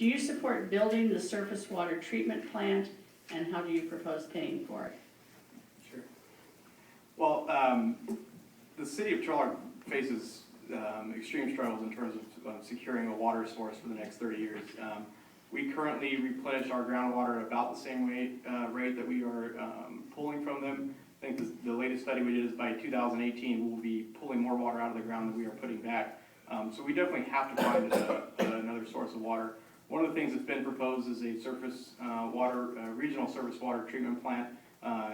Do you support building the surface water treatment plant, and how do you propose paying for it? Sure. Well, the city of Turlock faces extreme struggles in terms of securing a water source for the next 30 years. We currently replenish our groundwater at about the same rate that we are pulling from them. I think the latest study we did is by 2018 we'll be pulling more water out of the ground than we are putting back. So we definitely have to find another source of water. One of the things that's been proposed is a regional surface water treatment plant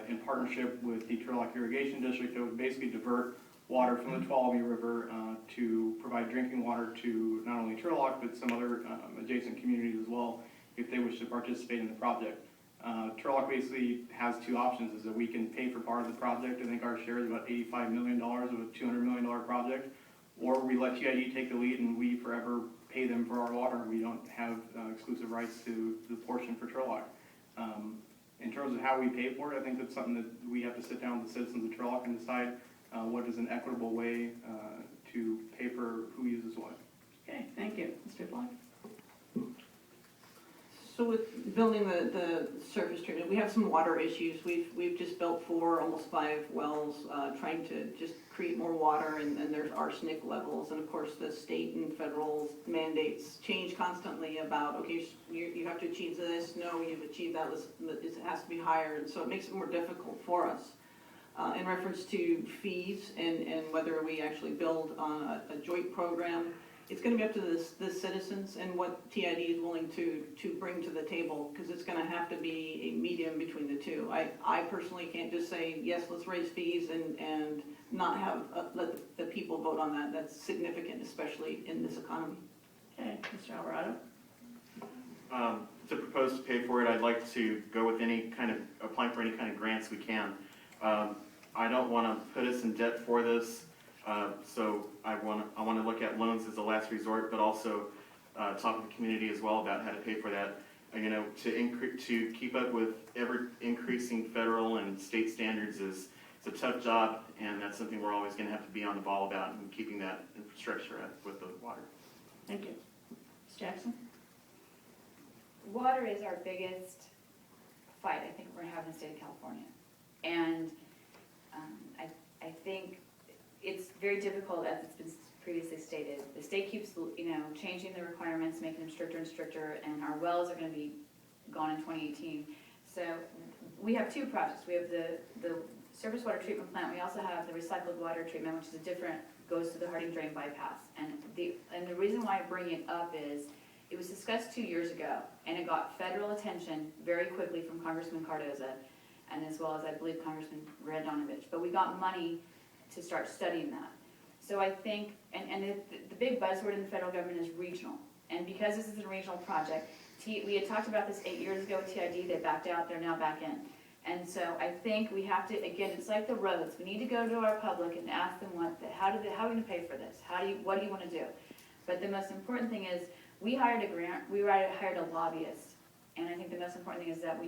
in partnership with the Turlock Irrigation District that would basically divert water from the Tuolumne River to provide drinking water to not only Turlock but some other adjacent communities as well if they wish to participate in the project. Turlock basically has two options, is that we can pay for part of the project. I think our share is about $85 million of a $200 million project, or we let TID take the lead and we forever pay them for our water. We don't have exclusive rights to the portion for Turlock. In terms of how we pay for it, I think that's something that we have to sit down with the citizens of Turlock and decide what is an equitable way to pay for who uses what. Okay, thank you. Mr. Block? So with building the surface treatment, we have some water issues. We've just built almost 5 wells, trying to just create more water, and there's arsenic levels, and of course the state and federal mandates change constantly about, okay, you have to achieve this, no, you've achieved that, it has to be higher, and so it makes it more difficult for us. In reference to fees and whether we actually build on a joint program, it's going to be up to the citizens and what TID is willing to bring to the table, because it's going to have to be a medium between the two. I personally can't just say, yes, let's raise fees and not have let the people vote on that. That's significant, especially in this economy. Okay, Mr. Alvarado? To propose to pay for it, I'd like to go with applying for any kind of grants we can. I don't want to put us in debt for this. So I want to look at loans as a last resort, but also talk to the community as well about how to pay for that. To keep up with ever increasing federal and state standards it's a tough job, and that's something we're always going to have to be on the ball about, and keeping that infrastructure up with the water. Thank you. Ms. Jackson? Water is our biggest fight I think we're going to have in the state of California, and I think it's very difficult, as it's been previously stated. The state keeps, changing the requirements, making them stricter and stricter, and our wells are going to be gone in 2018. So we have 2 projects. We have the surface water treatment plant. We also have the recycled water treatment, which is goes to the Harding Drain bypass. And the reason why I bring it up is it was discussed 2 years ago, and it got federal attention very quickly from Congressman Cardoza, and as well as I believe Congressman Radonovich. But we got money to start studying that. So I think, and the big buzzword in the federal government is regional. And because this is a regional project, we had talked about this 8 years ago with TID, they backed out, they're now back in. And so I think we have to, again, it's like the roads. We need to go to our public and ask them how are we going to pay for this? What do you want to do? But the most important thing is, we hired a lobbyist. And I think the most important thing is that